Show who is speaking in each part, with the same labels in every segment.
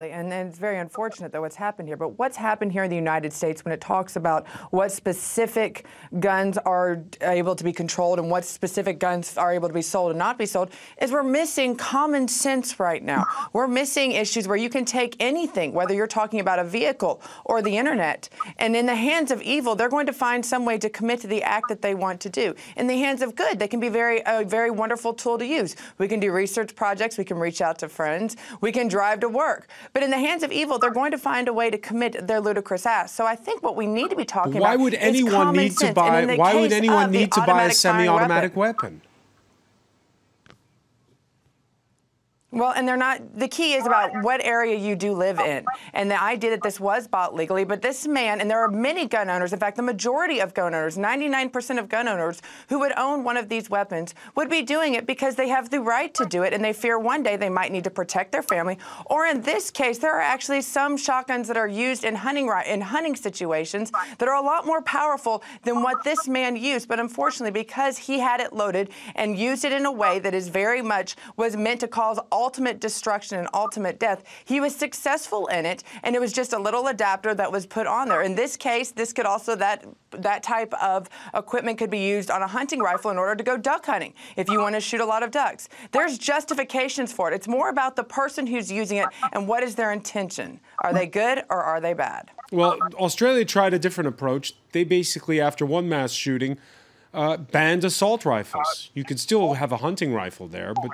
Speaker 1: And it's very unfortunate that what's happened here. But what's happened here in the United States when it talks about what specific guns are able to be controlled and what specific guns are able to be sold and not be sold is we're missing common sense right now. We're missing issues where you can take anything, whether you're talking about a vehicle or the internet, and in the hands of evil, they're going to find some way to commit to the act that they want to do. In the hands of good, they can be a very wonderful tool to use. We can do research projects. We can reach out to friends. We can drive to work. But in the hands of evil, they're going to find a way to commit their ludicrous acts. So I think what we need to be talking about is common sense.
Speaker 2: Why would anyone need to buy a semi-automatic weapon?
Speaker 1: Well, and they're not, the key is about what area you do live in. And the idea that this was bought legally, but this man, and there are many gun owners, in fact, the majority of gun owners, 99% of gun owners who would own one of these weapons would be doing it because they have the right to do it and they fear one day they might need to protect their family. Or in this case, there are actually some shotguns that are used in hunting situations that are a lot more powerful than what this man used. But unfortunately, because he had it loaded and used it in a way that is very much was meant to cause ultimate destruction and ultimate death, he was successful in it, and it was just a little adapter that was put on there. In this case, this could also, that type of equipment could be used on a hunting rifle in order to go duck hunting if you want to shoot a lot of ducks. There's justifications for it. It's more about the person who's using it and what is their intention. Are they good or are they bad?
Speaker 2: Well, Australia tried a different approach. They basically, after one mass shooting, banned assault rifles. You could still have a hunting rifle there, but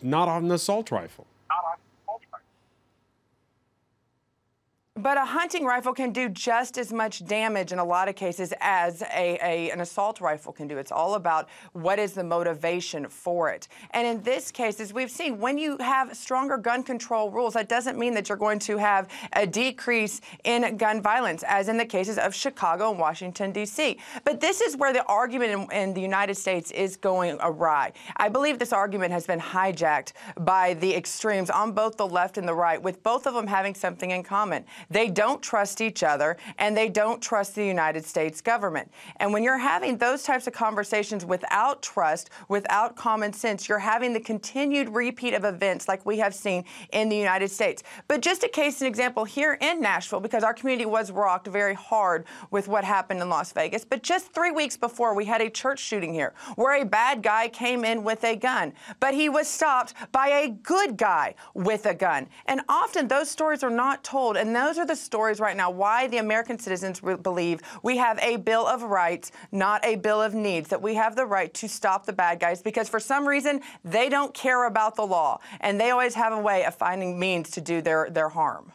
Speaker 2: not on an assault rifle.
Speaker 1: But a hunting rifle can do just as much damage in a lot of cases as an assault rifle can do. It's all about what is the motivation for it. And in this case, as we've seen, when you have stronger gun control rules, that doesn't mean that you're going to have a decrease in gun violence, as in the cases of Chicago and Washington, D.C. But this is where the argument in the United States is going awry. I believe this argument has been hijacked by the extremes on both the left and the right, with both of them having something in common. They don't trust each other, and they don't trust the United States government. And when you're having those types of conversations without trust, without common sense, you're having the continued repeat of events like we have seen in the United States. But just a case and example here in Nashville, because our community was rocked very hard with what happened in Las Vegas. But just 3 weeks before, we had a church shooting here where a bad guy came in with a gun, but he was stopped by a good guy with a gun. And often those stories are not told, and those are the stories right now why the American citizens believe we have a Bill of Rights, not a Bill of Needs, that we have the right to stop the bad guys because for some reason they don't care about the law and they always have a way of finding means to do their harm.